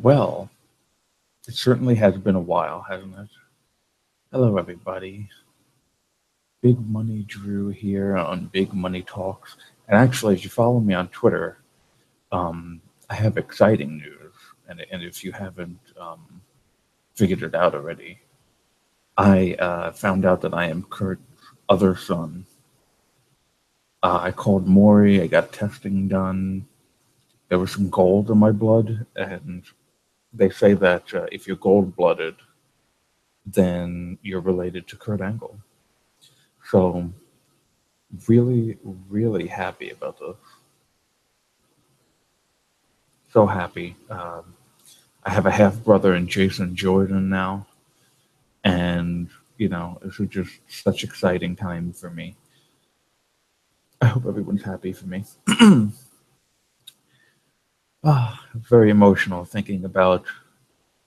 Well, it certainly has been a while, hasn't it? Hello, everybody. Big Money Drew here on Big Money Talks. And actually, if you follow me on Twitter, I have exciting news. And if you haven't figured it out already, I found out that I am Kurt's other son. I called Maury, I got testing done. There was some gold in my blood, and they say that if you're gold blooded, then you're related to Kurt Angle. So, really, really happy about this. So happy. I have a half brother in Jason Jordan now, and this is just such exciting time for me. I hope everyone's happy for me. Very emotional thinking about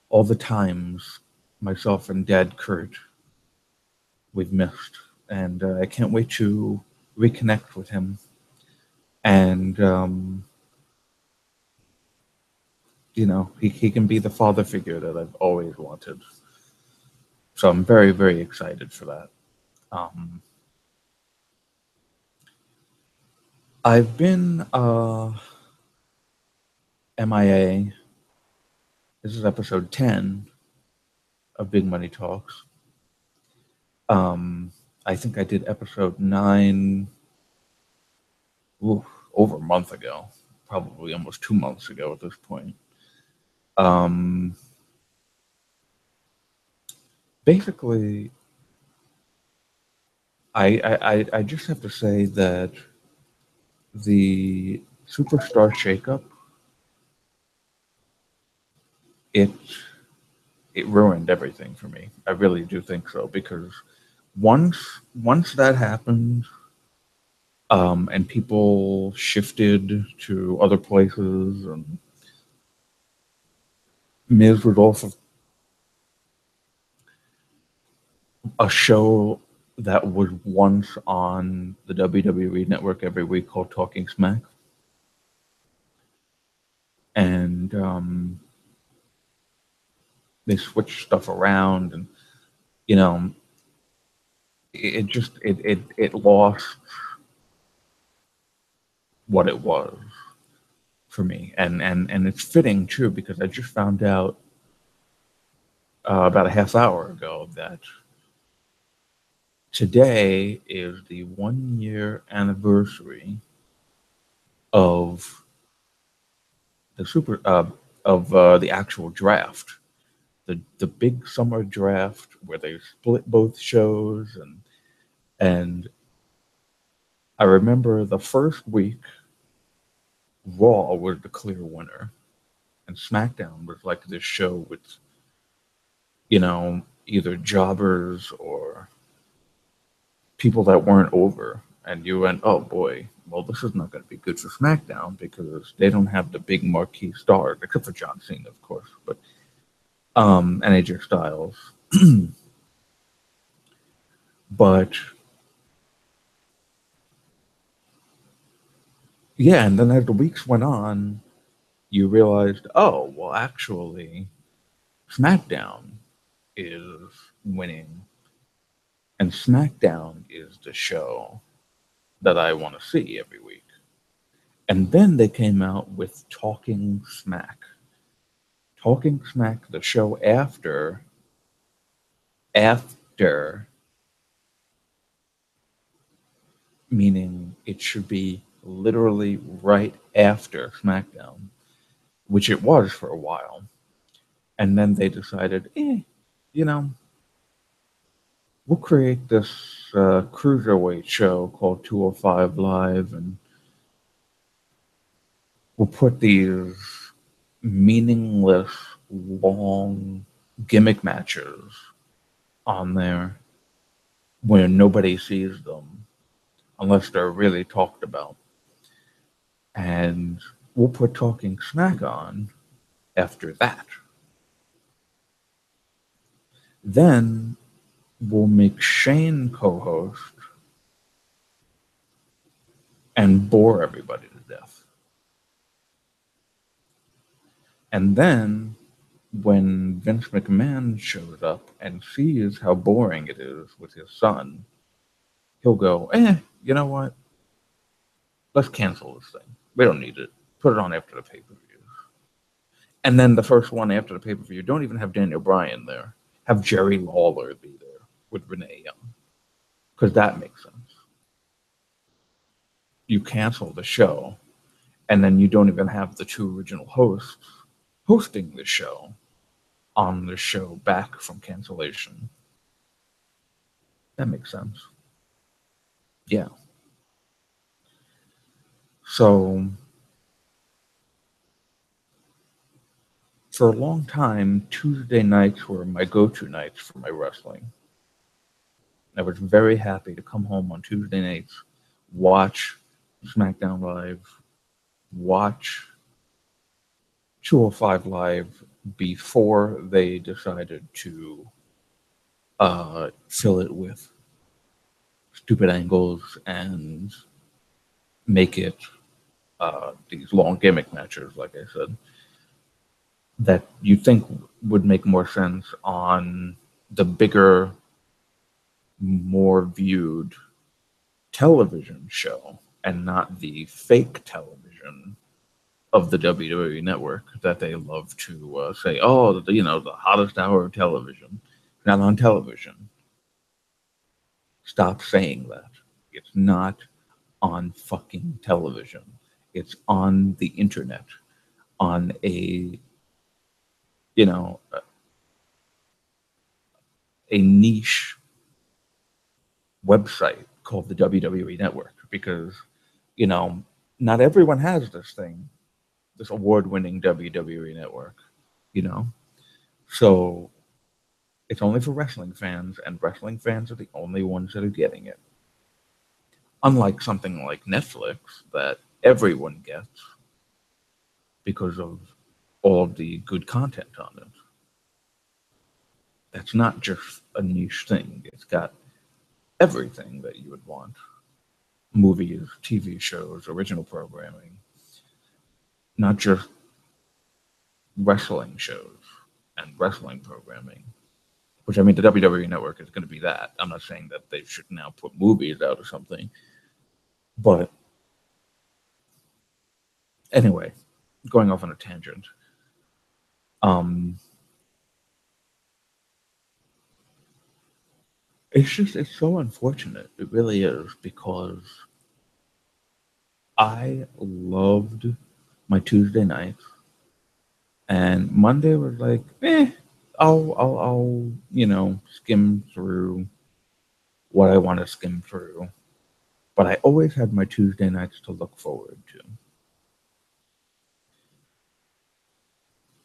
all the times myself and Dad Kurt we've missed, and I can't wait to reconnect with him. And he can be the father figure that I've always wanted. So I'm very, very excited for that. I've been MIA. This is episode 10 of Big Money Talks. I think I did episode 9 over a month ago, probably almost 2 months ago at this point. Basically, I just have to say that the superstar shakeup, it ruined everything for me. I really do think so, because once that happened, and people shifted to other places, and Miz was off of a show that was once on the WWE Network every week called Talking Smack. And they switched stuff around, and it lost what it was for me. And it's fitting too, because I just found out about a half hour ago that today is the 1-year anniversary of the actual draft, the big summer draft where they split both shows, and I remember the first week Raw was the clear winner, and SmackDown was like this show with either jobbers or people that weren't over, and you went, oh boy, well, this is not going to be good for SmackDown because they don't have the big marquee stars, except for John Cena, of course, but and AJ Styles. But yeah, and then as the weeks went on, you realized, oh, well, actually, SmackDown is winning, and SmackDown is the show that I want to see every week. And then they came out with Talking Smack. Talking Smack, the show after, meaning it should be literally right after SmackDown, which it was for a while. And then they decided, we'll create this cruiserweight show called 205 Live, and we'll put these meaningless, long gimmick matches on there where nobody sees them unless they're really talked about. And we'll put Talking Smack on after that. Then we'll make Shane co-host and bore everybody to death. And then when Vince McMahon shows up and sees how boring it is with his son, he'll go, you know what? Let's cancel this thing. We don't need it. Put it on after the pay-per-view. And then the first one after the pay-per-view, don't even have Daniel Bryan there. Have Jerry Lawler be there with Renee Young. Because that makes sense. You cancel the show, and then you don't even have the two original hosts hosting the show on the show back from cancellation. That makes sense. Yeah. So, for a long time, Tuesday nights were my go-to nights for my wrestling. I was very happy to come home on Tuesday nights, watch Smackdown Live, watch 205 Live before they decided to fill it with stupid angles and make it these long gimmick matches, like I said, that you think would make more sense on the bigger, more viewed television show and not the fake television of the WWE network that they love to say, oh, the hottest hour of television. Not on television. Stop saying that. It's not on fucking television. It's on the internet, on a niche website called the WWE Network, because not everyone has this thing, this award-winning WWE Network, so it's only for wrestling fans, and wrestling fans are the only ones that are getting it. Unlike something like Netflix that everyone gets because of all of the good content on it. That's not just a niche thing. It's got everything that you would want. Movies, TV shows, original programming. Not just wrestling shows and wrestling programming. Which, I mean, the WWE Network is going to be that. I'm not saying that they should now put movies out or something. But anyway, going off on a tangent. It's so unfortunate. It really is, because I loved my Tuesday nights, and Monday was like, I'll skim through what I want to skim through. But I always had my Tuesday nights to look forward to.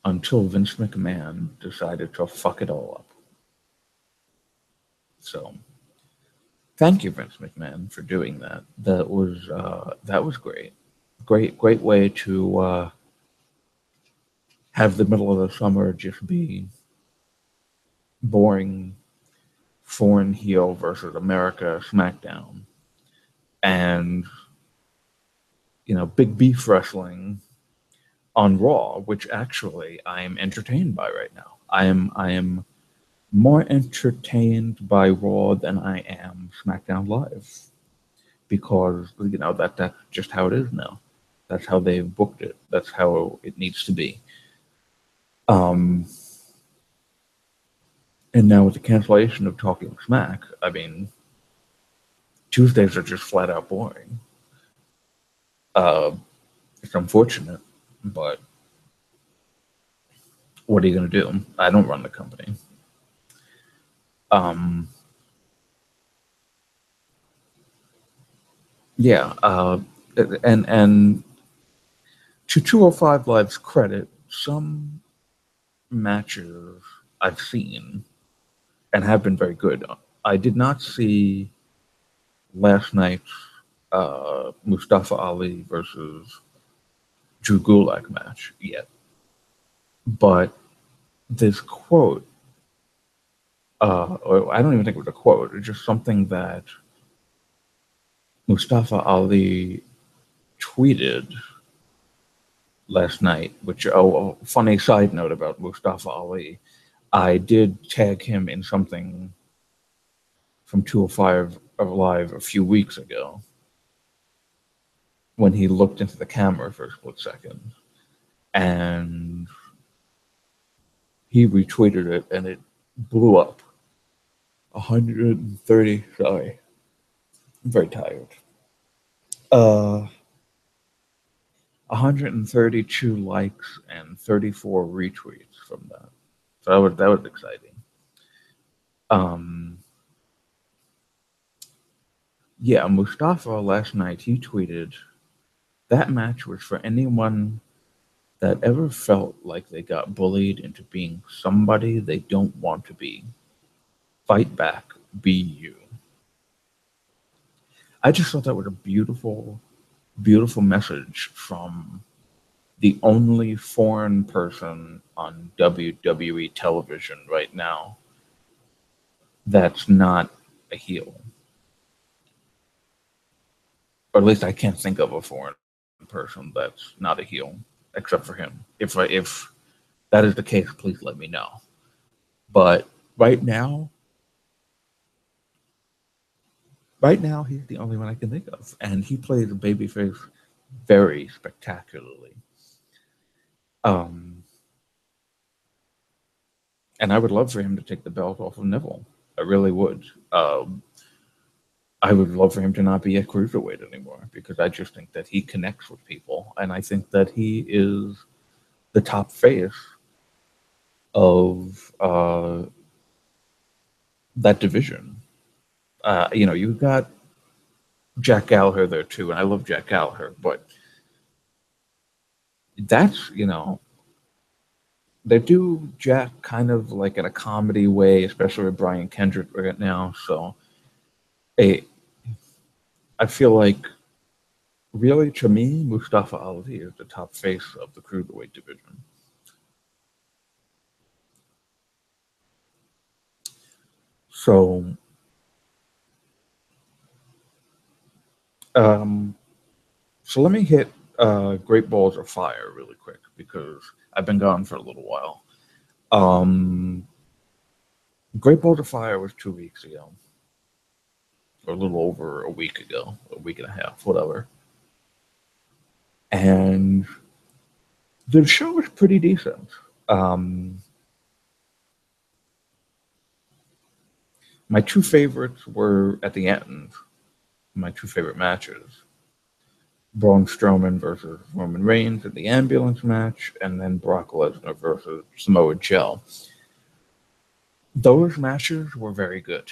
Until Vince McMahon decided to fuck it all up. So, thank you, Vince McMahon, for doing that. That was great. Great way to have the middle of the summer just be boring foreign heel versus America Smackdown. And, big beef wrestling on Raw, which actually I am entertained by right now. I am more entertained by Raw than I am SmackDown Live, because that's just how it is now. That's how they've booked it. That's how it needs to be. And now with the cancellation of Talking Smack, I mean, Tuesdays are just flat out boring. It's unfortunate, but what are you going to do? I don't run the company. Yeah, and to 205 Live's credit, some matches I've seen and have been very good. I did not see last night's Mustafa Ali versus Drew Gulak match yet, but this quote, or I don't even think it was a quote, it's just something that Mustafa Ali tweeted last night, which, oh, a funny side note about Mustafa Ali. I did tag him in something from 205 Live a few weeks ago when he looked into the camera for a split second. And he retweeted it and it blew up. 130, sorry. I'm very tired. 132 likes and 34 retweets from that. So that was exciting. Yeah, Mustafa last night, he tweeted, that match was for anyone that ever felt like they got bullied into being somebody they don't want to be. Fight back, be you. I just thought that was a beautiful, beautiful message from the only foreign person on WWE television right now that's not a heel. Or at least I can't think of a foreign person that's not a heel, except for him. If that is the case, please let me know. But right now, he's the only one I can think of, and he plays a babyface very spectacularly. And I would love for him to take the belt off of Neville. I really would. I would love for him to not be a cruiserweight anymore because I just think that he connects with people, and I think that he is the top face of that division. You've got Jack Gallagher there too, and I love Jack Gallagher, but that's, they do Jack kind of like in a comedy way, especially with Brian Kendrick right now. So I feel like, really, to me, Mustafa Ali is the top face of the cruiserweight division. So, let me hit Great Balls of Fire really quick because I've been gone for a little while. Great Balls of Fire was 2 weeks ago, or a little over a week ago, a week and a half, whatever. And the show was pretty decent. My two favorites were at the end. My two favorite matches: Braun Strowman versus Roman Reigns in the ambulance match, and then Brock Lesnar versus Samoa Joe. Those matches were very good.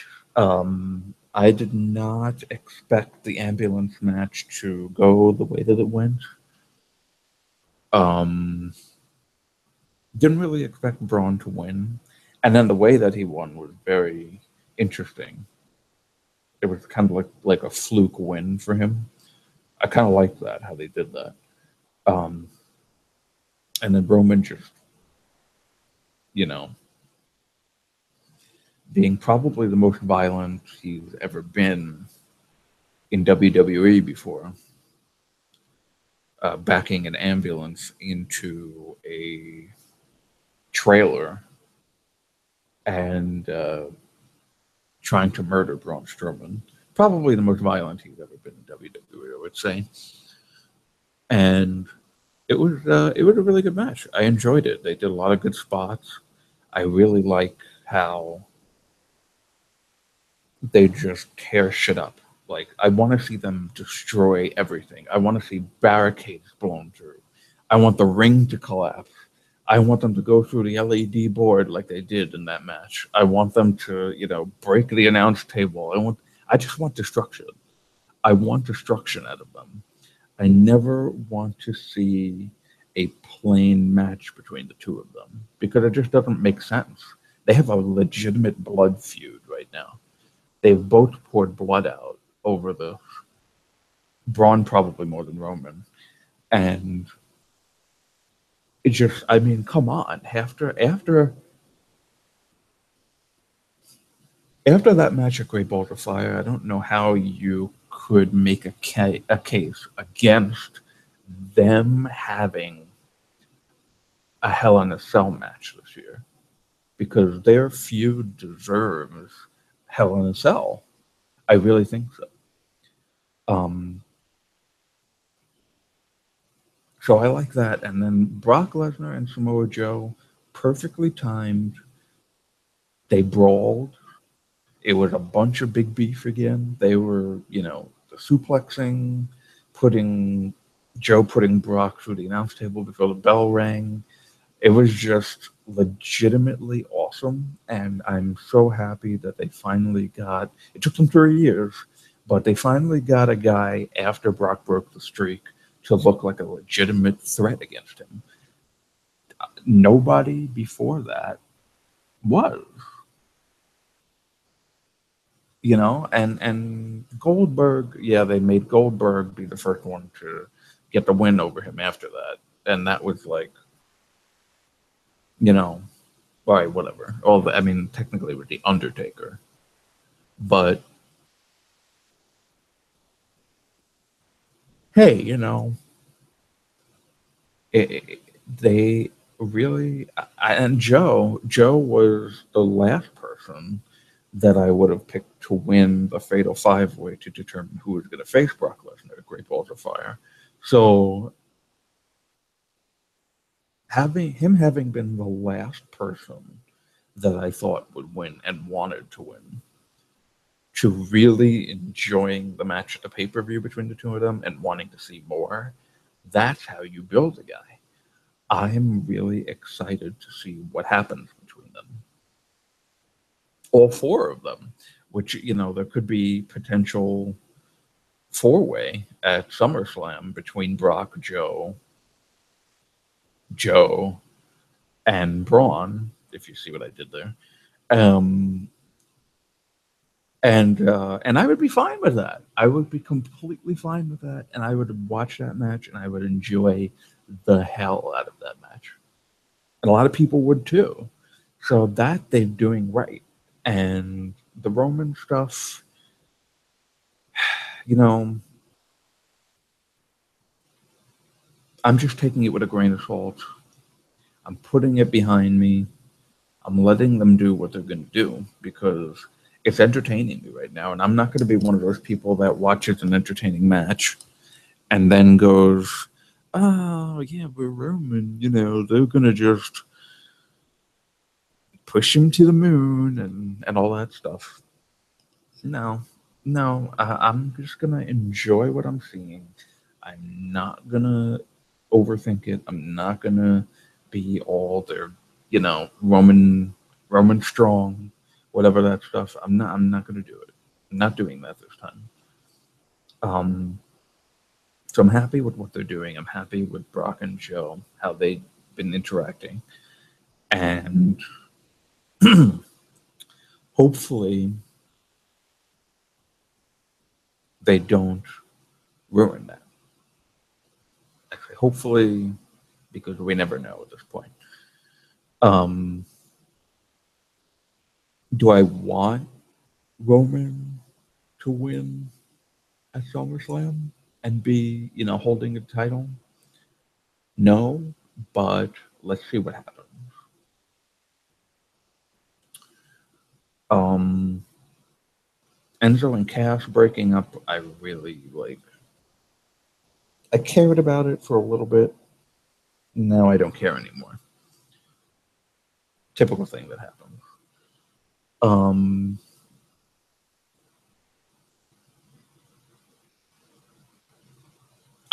I did not expect the ambulance match to go the way that it went. Didn't really expect Braun to win. And then the way that he won was very interesting. It was kind of like a fluke win for him. I kind of liked that, how they did that. And then Roman just, being probably the most violent he's ever been in WWE before, backing an ambulance into a trailer and trying to murder Braun Strowman. Probably the most violent he's ever been in WWE, I would say. And it was a really good match. I enjoyed it. They did a lot of good spots. I really like how they just tear shit up. Like, I want to see them destroy everything. I want to see barricades blown through. I want the ring to collapse. I want them to go through the LED board like they did in that match. I want them to, break the announce table. I just want destruction. I want destruction out of them. I never want to see a plain match between the two of them because it just doesn't make sense. They have a legitimate blood feud right now. They've both poured blood out over the Braun, probably more than Roman. And it just, I mean, come on. After that match at Great Balls of Fire, I don't know how you could make a case against them having a Hell in a Cell match this year because their feud deserves Hell in a Cell. I really think so. Um, so I like that. And then Brock Lesnar and Samoa Joe, perfectly timed. They brawled. It was a bunch of big beef again. They were, the suplexing, putting putting Brock through the announce table before the bell rang. It was just legitimately awesome, and I'm so happy that they finally got. It took them 3 years, but they finally got a guy after Brock broke the streak to look like a legitimate threat against him. Nobody before that was. And Goldberg, yeah, they made Goldberg be the first one to get the win over him after that, and that was like, you know, all right, whatever. I mean, technically, with the Undertaker, but hey, they really, and Joe was the last person that I would have picked to win the Fatal Five Way to determine who was going to face Brock Lesnar at Great Balls of Fire. So having been the last person that I thought would win and wanted to win, to really enjoying the match at the pay-per-view between the two of them and wanting to see more, that's how you build a guy. I'm really excited to see what happens between them. All four of them, which, there could be potential four-way at SummerSlam between Brock, Joe, and Braun, if you see what I did there. Um, and I would be fine with that. I would be completely fine with that, and I would watch that match, and I would enjoy the hell out of that match. And a lot of people would too. So that they're doing right. And the Roman stuff, you know, I'm just taking it with a grain of salt. I'm putting it behind me. I'm letting them do what they're going to do because it's entertaining me right now. And I'm not going to be one of those people that watches an entertaining match and then goes, oh, yeah, we're Roman. They're going to just push him to the moon and all that stuff. No, no, I'm just going to enjoy what I'm seeing. I'm not going to overthink it. I'm not going to be all their, Roman strong, whatever that stuff. I'm not going to do it. I'm not doing that this time. Um, So I'm happy with what they're doing. I'm happy with Brock and Joe, how they've been interacting. And hopefully they don't ruin that. Actually, hopefully, because we never know at this point. Um, do I want Roman to win at SummerSlam and be, holding the title? No, but let's see what happens. Um, Enzo and Cass breaking up, I really like. I cared about it for a little bit. Now I don't care anymore. Typical thing that happens. Um,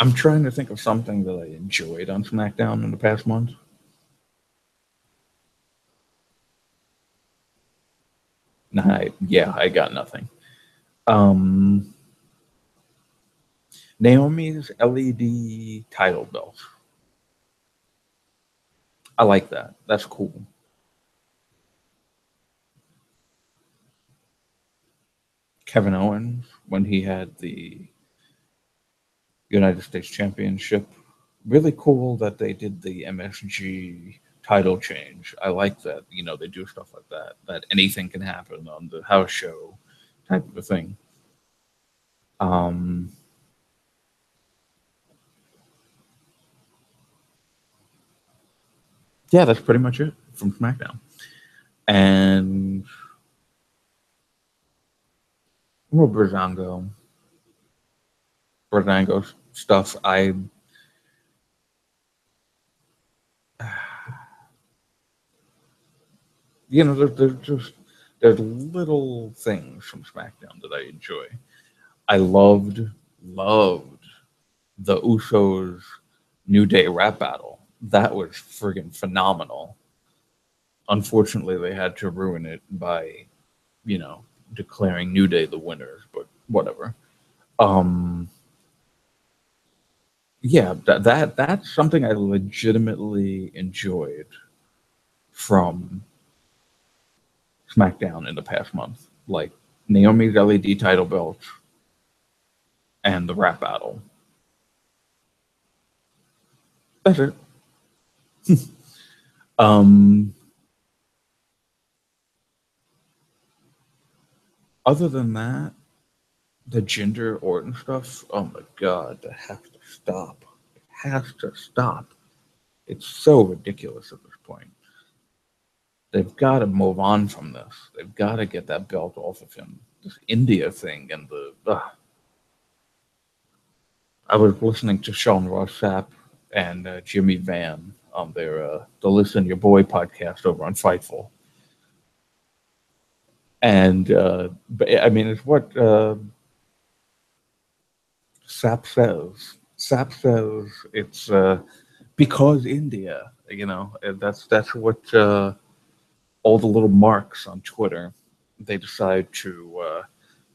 I'm trying to think of something that I enjoyed on SmackDown in the past month. I got nothing. Um, Naomi's LED title belt. I like that. That's cool. Kevin Owens, when he had the United States Championship, really cool that they did the MSG title change. I like that. They do stuff like that. That anything can happen on the house show type of a thing. Um, yeah, that's pretty much it from SmackDown. And well, Brazango stuff. There's little things from SmackDown that I enjoy. I loved the Usos New Day rap battle. That was friggin' phenomenal. Unfortunately, they had to ruin it by, you know, declaring New Day the winners, but whatever. Um, yeah, that's something I legitimately enjoyed from SmackDown in the past month, like Naomi's LED title belt and the rap battle. That's it. Um, Other than that, the Jinder Orton stuff. Oh my god, that has to stop. It has to stop. It's so ridiculous at this point. They've got to move on from this. They've got to get that belt off of him. This India thing and the. I was listening to Sean Ross Sapp and Jimmy Van on their the Listen Your Boy podcast over on Fightful, and I mean it's what Sapp says. Sapp says it's because India. You know, that's what all the little marks on Twitter. They decide to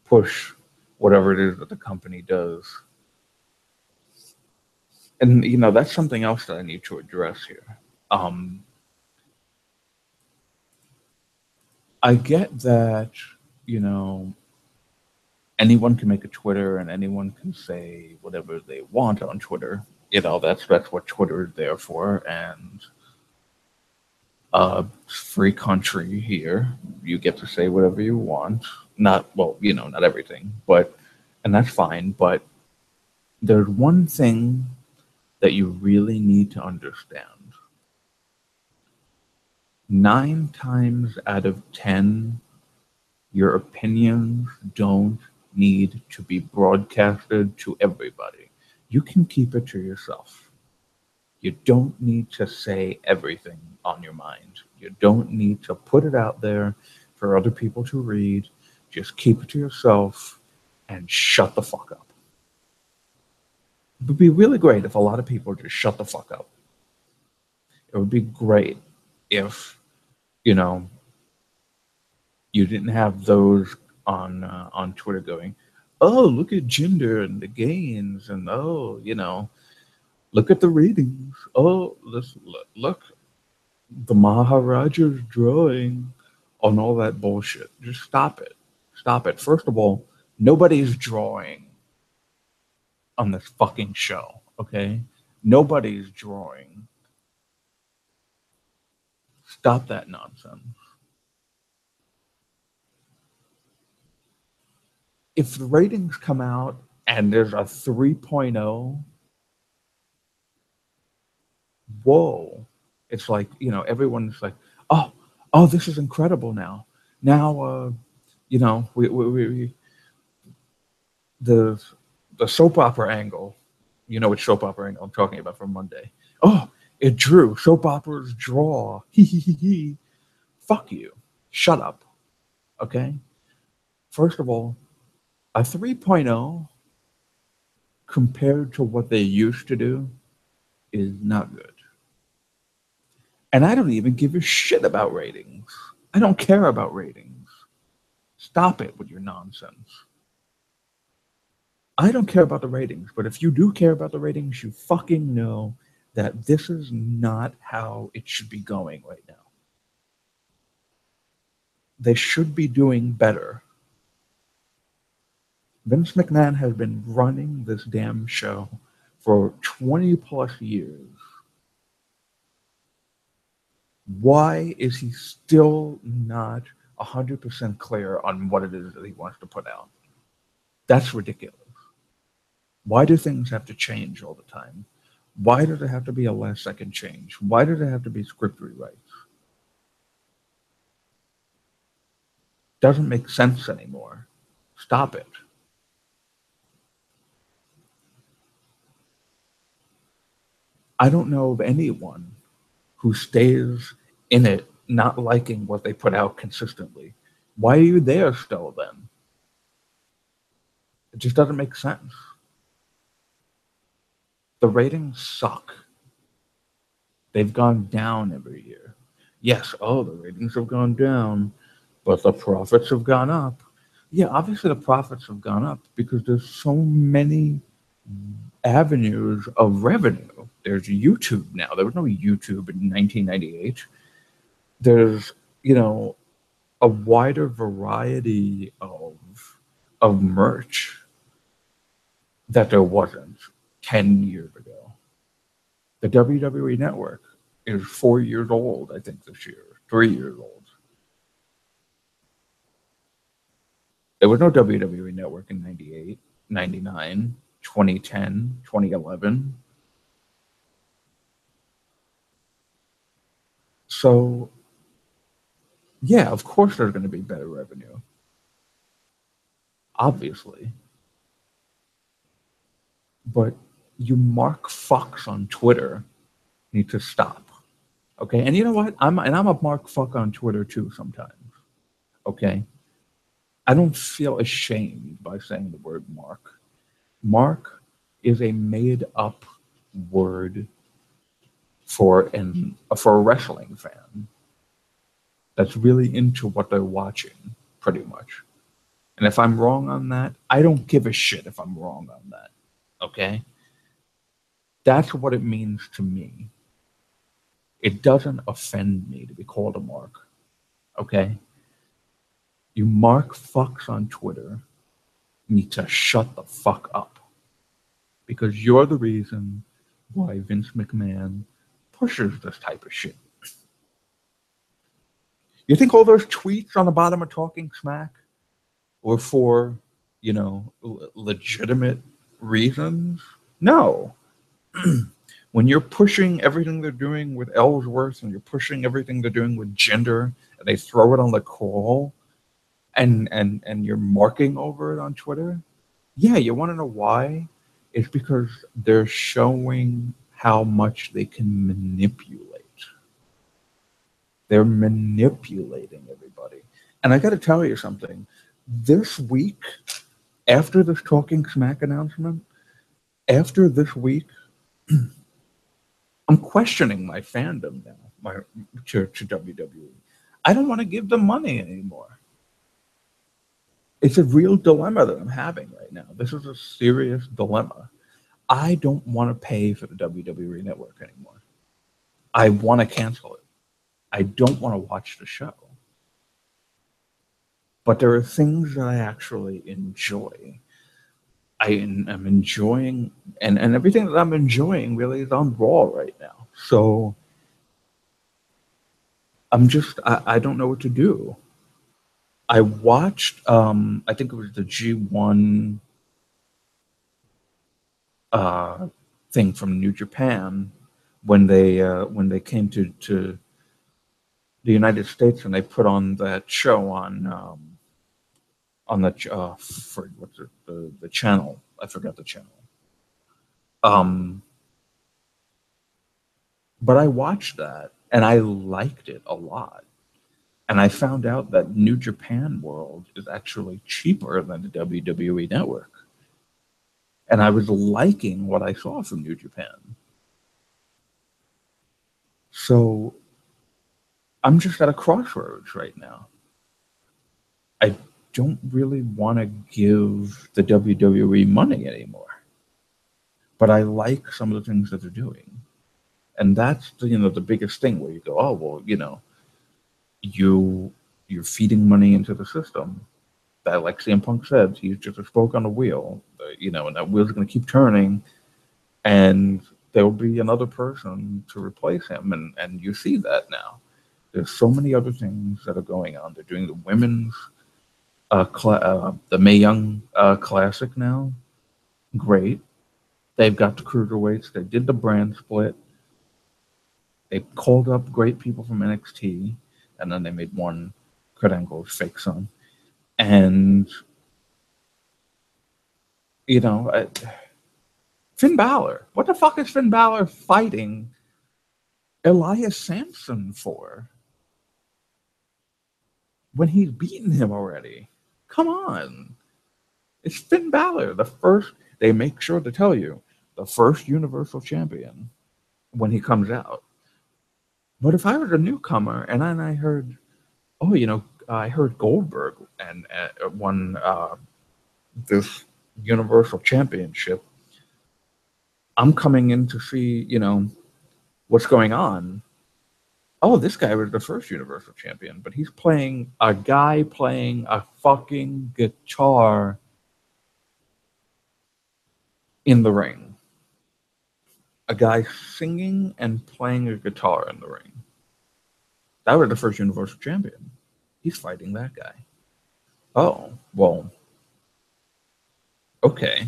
push whatever it is that the company does. And you know that's something else that I need to address here. Um, I get that you know anyone can make a Twitter and anyone can say whatever they want on Twitter. You know that's what Twitter is there for, and free country here. You get to say whatever you want. Not well, you know, not everything, but and that's fine. But there's one thing that you really need to understand. 9 times out of 10, your opinions don't need to be broadcasted to everybody. You can keep it to yourself. You don't need to say everything on your mind. You don't need to put it out there for other people to read. Just keep it to yourself and shut the fuck up. It would be really great if a lot of people just shut the fuck up. It would be great if, you know, you didn't have those on Twitter going, "Oh, look at Jinder and the gains," and "Oh, you know, look at the ratings. Oh, look, the Maharaja's drawing," on all that bullshit. Just stop it. Stop it. First of all, nobody's drawing on this fucking show. Okay, nobody's drawing. Stop that nonsense. If the ratings come out and there's a 3.0, whoa. It's like, you know, everyone's like, oh, oh, this is incredible now. Now, you know, we the the soap opera angle, you know which soap opera angle I'm talking about from Monday. Oh, it drew. Soap operas draw. Hee hee hee hee. Fuck you. Shut up. Okay? First of all, a 3.0 compared to what they used to do is not good. And I don't even give a shit about ratings. I don't care about ratings. Stop it with your nonsense. I don't care about the ratings, but if you do care about the ratings, you fucking know that this is not how it should be going right now. They should be doing better. Vince McMahon has been running this damn show for 20 plus years. Why is he still not 100% clear on what it is that he wants to put out? That's ridiculous. Why do things have to change all the time? Why does it have to be a last second change? Why does it have to be script rewrites? Doesn't make sense anymore. Stop it. I don't know of anyone who stays in it not liking what they put out consistently. Why are you there still then? It just doesn't make sense. The ratings suck. They've gone down every year. Yes, oh, the ratings have gone down, but the profits have gone up. Yeah, obviously the profits have gone up because there's so many avenues of revenue. There's YouTube now. There was no YouTube in 1998. There's, you know, a wider variety of merch that there wasn't 10 years ago. The WWE Network is 4 years old, I think, this year, 3 years old. There was no WWE Network in 98, 99, 2010, 2011. So, yeah, of course there's going to be better revenue. Obviously. But you mark fucks on Twitter need to stop. Okay? And you know what? I'm a mark fuck on Twitter too sometimes. Okay? I don't feel ashamed by saying the word mark. Mark is a made up word for a wrestling fan that's really into what they're watching, pretty much. And if I'm wrong on that, I don't give a shit if I'm wrong on that. Okay? That's what it means to me. It doesn't offend me to be called a mark. Okay? You mark fucks on Twitter need to shut the fuck up. Because you're the reason why Vince McMahon pushes this type of shit. You think all those tweets on the bottom of Talking Smack were for, legitimate reasons? No. When you're pushing everything they're doing with Ellsworth and you're pushing everything they're doing with gender, and they throw it on the call, and you're marking over it on Twitter, yeah, you want to know why? It's because they're showing how much they can manipulate. They're manipulating everybody. And I got to tell you something. This week, after this Talking Smack announcement, after this week, I'm questioning my fandom now to WWE. I don't want to give them money anymore. It's a real dilemma that I'm having right now. This is a serious dilemma. I don't want to pay for the WWE Network anymore. I want to cancel it. I don't want to watch the show. But there are things that I actually enjoy. I am enjoying, and everything that I'm enjoying really is on Raw right now. So I don't know what to do. I watched, I think it was the G1 thing from New Japan when they came to the United States and they put on that show on the for what's it, the channel. I forgot the channel. But I watched that and I liked it a lot. And I found out that New Japan World is actually cheaper than the WWE Network. And I was liking what I saw from New Japan. So I'm just at a crossroads right now. I don't really want to give the WWE money anymore. But I like some of the things that they're doing. And that's the biggest thing where you go, oh, well, you're feeding money into the system. That, like CM Punk said, he's just a spoke on a wheel, and that wheel's going to keep turning, and there'll be another person to replace him, and you see that now. There's so many other things that are going on. They're doing the women's, the Mae Young Classic now. Great. They've got the cruiserweights. They did the brand split. They called up great people from NXT, and then they made one Kurt Angle's fake son. And, you know, Finn Balor. What the fuck is Finn Balor fighting Elias Sampson for when he's beaten him already? Come on. It's Finn Balor, the first, they make sure to tell you, the first Universal Champion when he comes out. But if I was a newcomer and then I heard, oh, I heard Goldberg and won this Universal Championship, I'm coming in to see, what's going on. Oh, this guy was the first Universal Champion, but he's playing a guy playing a fucking guitar in the ring. A guy singing and playing a guitar in the ring. That was the first Universal Champion. He's fighting that guy. Oh, well, okay.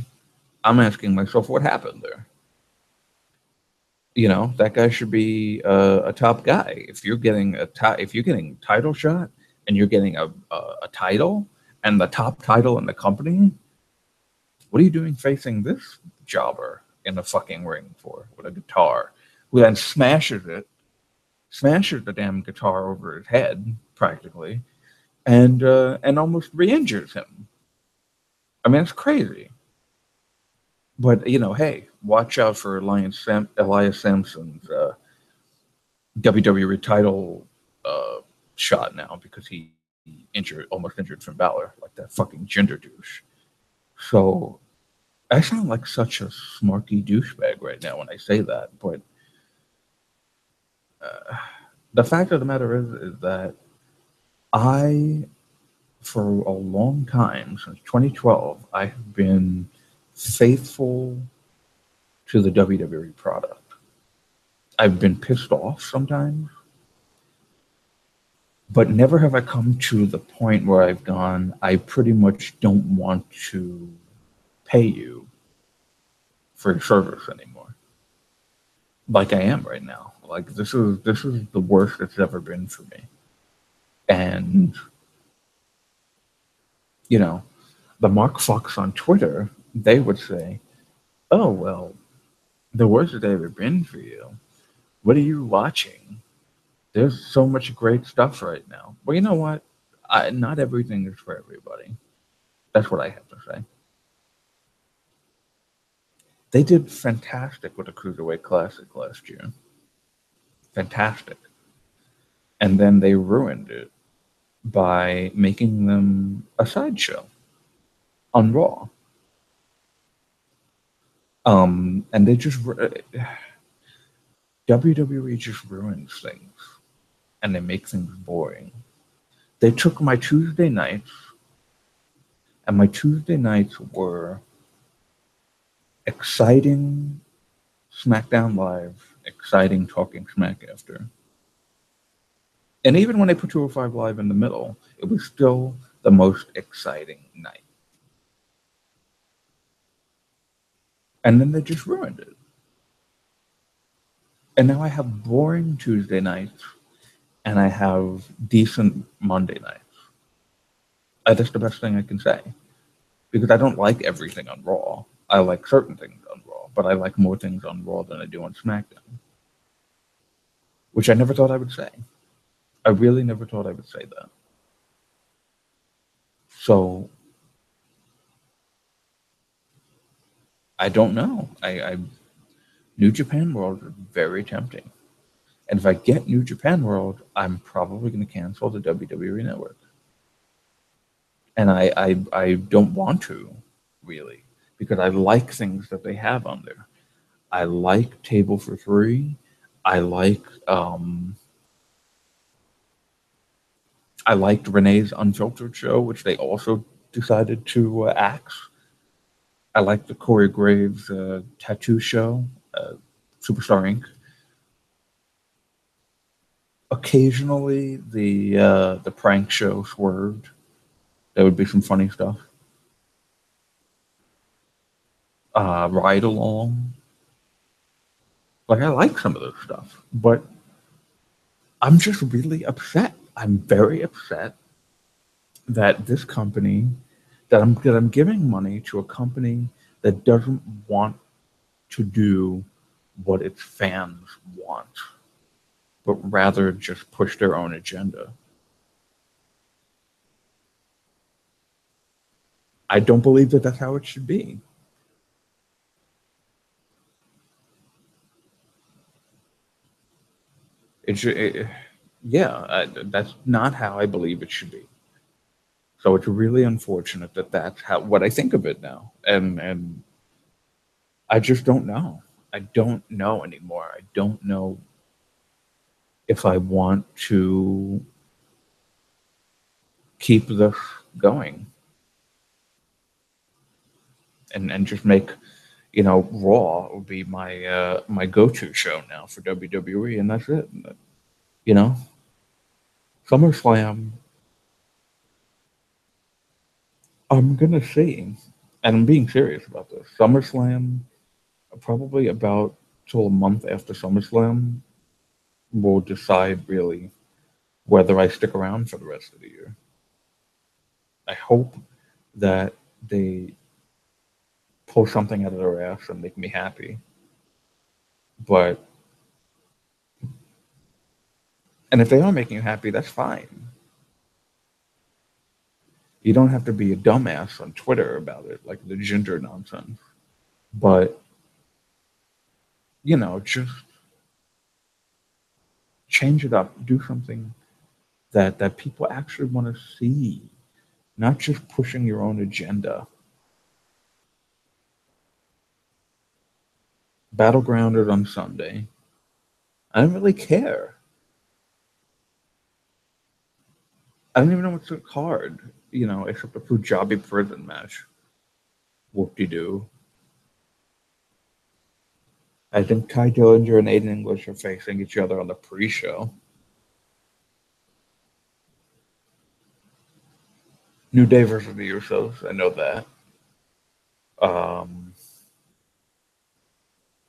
I'm asking myself what happened there. That guy should be a top guy. If you're getting title shot and you're getting a title and the top title in the company, what are you doing facing this jobber in the fucking ring for with a guitar, who then smashes the damn guitar over his head practically, and almost re-injures him. I mean, it's crazy. But hey, watch out for Elias Sampson's WWE title shot now, because he almost injured Finn Balor, like that fucking gender douche. So I sound like such a smarky douchebag right now when I say that, but the fact of the matter is that for a long time, since 2012, I have been faithful to the WWE product. I've been pissed off sometimes, but never have I come to the point where I've gone, I pretty much don't want to pay you for your service anymore. Like I am right now. Like this is the worst it's ever been for me. And the Mark Fox on Twitter, they would say, oh, well, the worst it's ever been for you. What are you watching? There's so much great stuff right now. Well, you know what? Not everything is for everybody. That's what I have to say. They did fantastic with the Cruiserweight Classic last year. Fantastic. And then they ruined it by making them a sideshow on Raw. And they just WWE just ruins things, and they make things boring. They took my Tuesday nights, and my Tuesday nights were exciting Smackdown Live, exciting Talking Smack after. And even when they put 205 Live in the middle, it was still the most exciting night. And then they just ruined it. And now I have boring Tuesday nights, and I have decent Monday nights. That's the best thing I can say. Because I don't like everything on Raw. I like certain things on Raw, but I like more things on Raw than I do on SmackDown. Which I never thought I would say. I really never thought I would say that. So, I don't know. New Japan World is very tempting. And if I get New Japan World, I'm probably going to cancel the WWE Network. And I don't want to, really, because I like things that they have on there. I like Table for Three. I liked Renee's Unfiltered show, which they also decided to axe. I like the Corey Graves tattoo show, Superstar Inc. Occasionally, the prank show Swerved. There would be some funny stuff. ride along. Like, I like some of this stuff, but I'm just really upset. I'm very upset that this company, that I'm giving money to a company that doesn't want to do what its fans want, but rather just push their own agenda. I don't believe that that's how it should be. It should, yeah, that's not how I believe it should be. So it's really unfortunate that that's how what I think of it now, and I just don't know. I don't know anymore. I don't know if I want to keep this going and just make, Raw would be my go-to show now for WWE, and that's it. You know, SummerSlam, I'm gonna see, and I'm being serious about this. SummerSlam, probably about till a month after SummerSlam, will decide really whether I stick around for the rest of the year. I hope that they pull something out of their ass and make me happy. But and if they are making you happy, that's fine. You don't have to be a dumbass on Twitter about it, like the ginger nonsense. But just change it up. Do something that people actually want to see, not just pushing your own agenda. Battleground is on Sunday. I don't really care. I don't even know what's the card, except the Punjabi prison match. Whoop-de-doo. I think Kai Dillinger and Aiden English are facing each other on the pre-show. New Day versus the Usos, I know that. Um,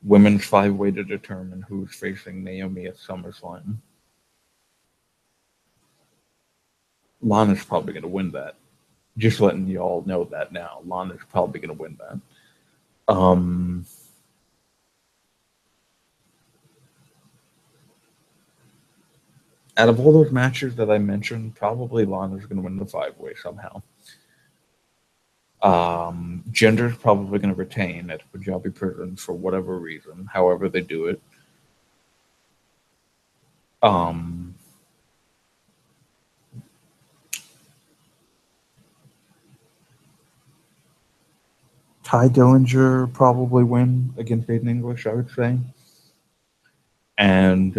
Women's five-way to determine who's facing Naomi at SummerSlam. Lana's probably going to win that. Just letting you all know that now. Lana's probably going to win that. Out of all those matches that I mentioned, probably Lana's going to win the five-way somehow. Jinder's probably going to retain at Punjabi prison for whatever reason, however they do it. Ty Dillinger probably win against Aiden English, I would say. And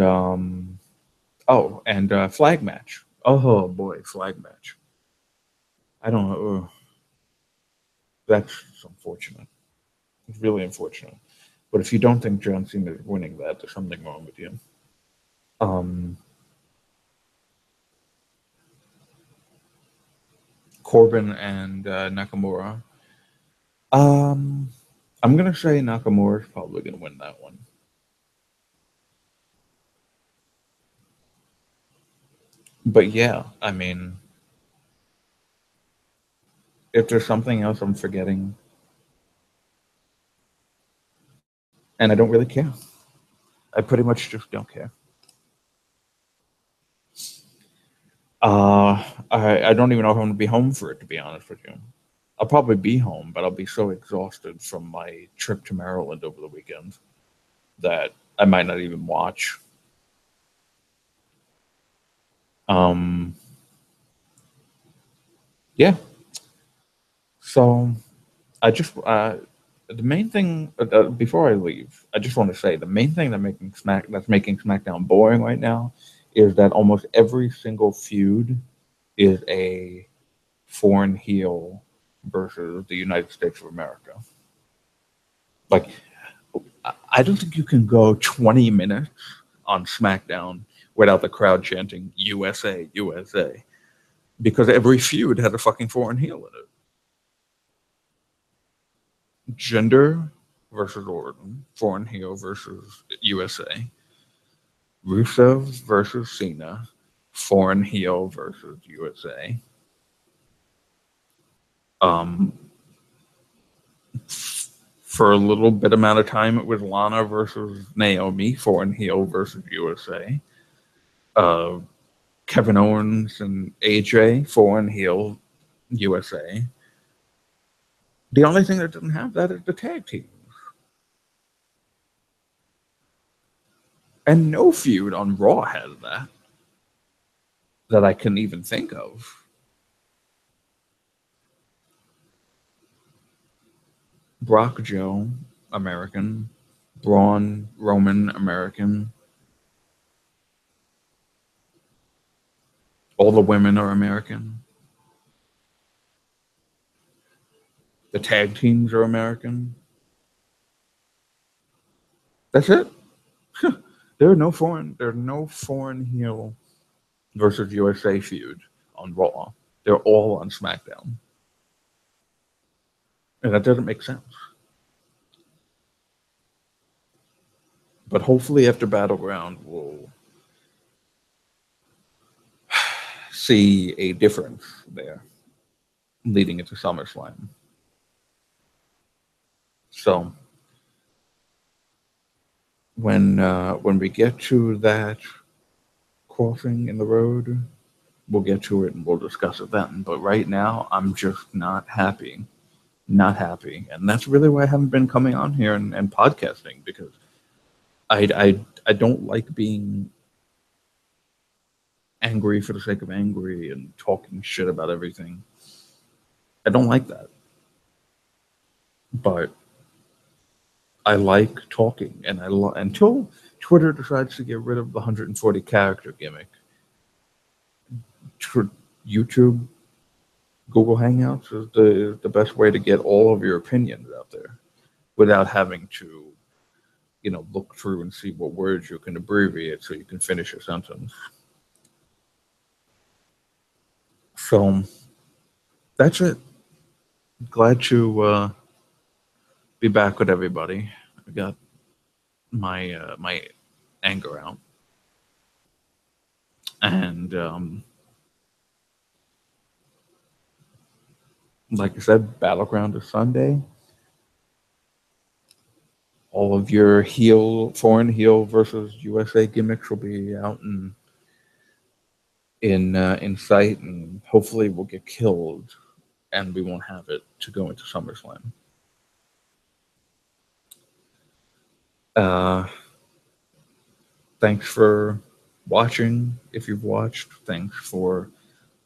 flag match. Oh boy, flag match. I don't know. That's unfortunate. It's really unfortunate. But if you don't think John Cena is winning that, there's something wrong with you. Corbin and Nakamura. I'm gonna say Nakamura is probably gonna win that one. But yeah, I mean, if there's something else I'm forgetting, and I don't really care, I pretty much just don't care. I don't even know if I'm gonna be home for it, to be honest with you. I'll probably be home, but I'll be so exhausted from my trip to Maryland over the weekend that I might not even watch. Yeah. So I just the main thing before I leave, I just want to say the main thing that's making SmackDown boring right now is that almost every single feud is a foreign heel versus the United States of America. Like, I don't think you can go 20 minutes on SmackDown without the crowd chanting USA, USA, because every feud has a fucking foreign heel in it. Jinder versus Orton. Foreign heel versus USA. Rusev versus Cena. Foreign heel versus USA. Um, for a little bit amount of time, it was Lana versus Naomi. Foreign heel versus USA. Uh, Kevin Owens and AJ. Foreign heel USA. The only thing that doesn't have that is the tag teams. And no feud on Raw has that I can even think of. Brock Joe, American. Braun Roman, American. All the women are American. The tag teams are American. That's it. There are no foreign heel versus USA feud on Raw. They're all on Smackdown. And that doesn't make sense. But hopefully after Battleground we'll see a difference there leading into SummerSlam. So when we get to that crossing in the road, we'll get to it and we'll discuss it then. But right now, I'm just not happy. Not happy. And that's really why I haven't been coming on here and podcasting, because I don't like being angry for the sake of angry and talking shit about everything. I don't like that. But I like talking, and until Twitter decides to get rid of the 140 character gimmick. YouTube, Google Hangouts is the best way to get all of your opinions out there without having to, look through and see what words you can abbreviate so you can finish a sentence. So that's it. Glad to be back with everybody. I got my anger out, and like I said, Battleground is Sunday. All of your foreign heel versus USA gimmicks will be out in sight, and hopefully we'll get killed, and we won't have it to go into SummerSlam. Thanks for watching. If you've watched, thanks for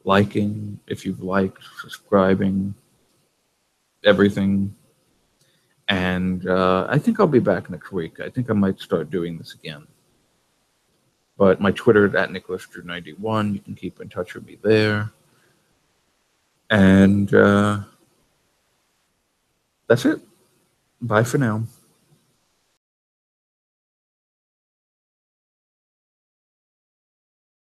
liking. If you've liked, subscribing, everything. And I think I'll be back next week. I think I might start doing this again. But my Twitter is @NicholasDrew91. You can keep in touch with me there. And that's it. Bye for now.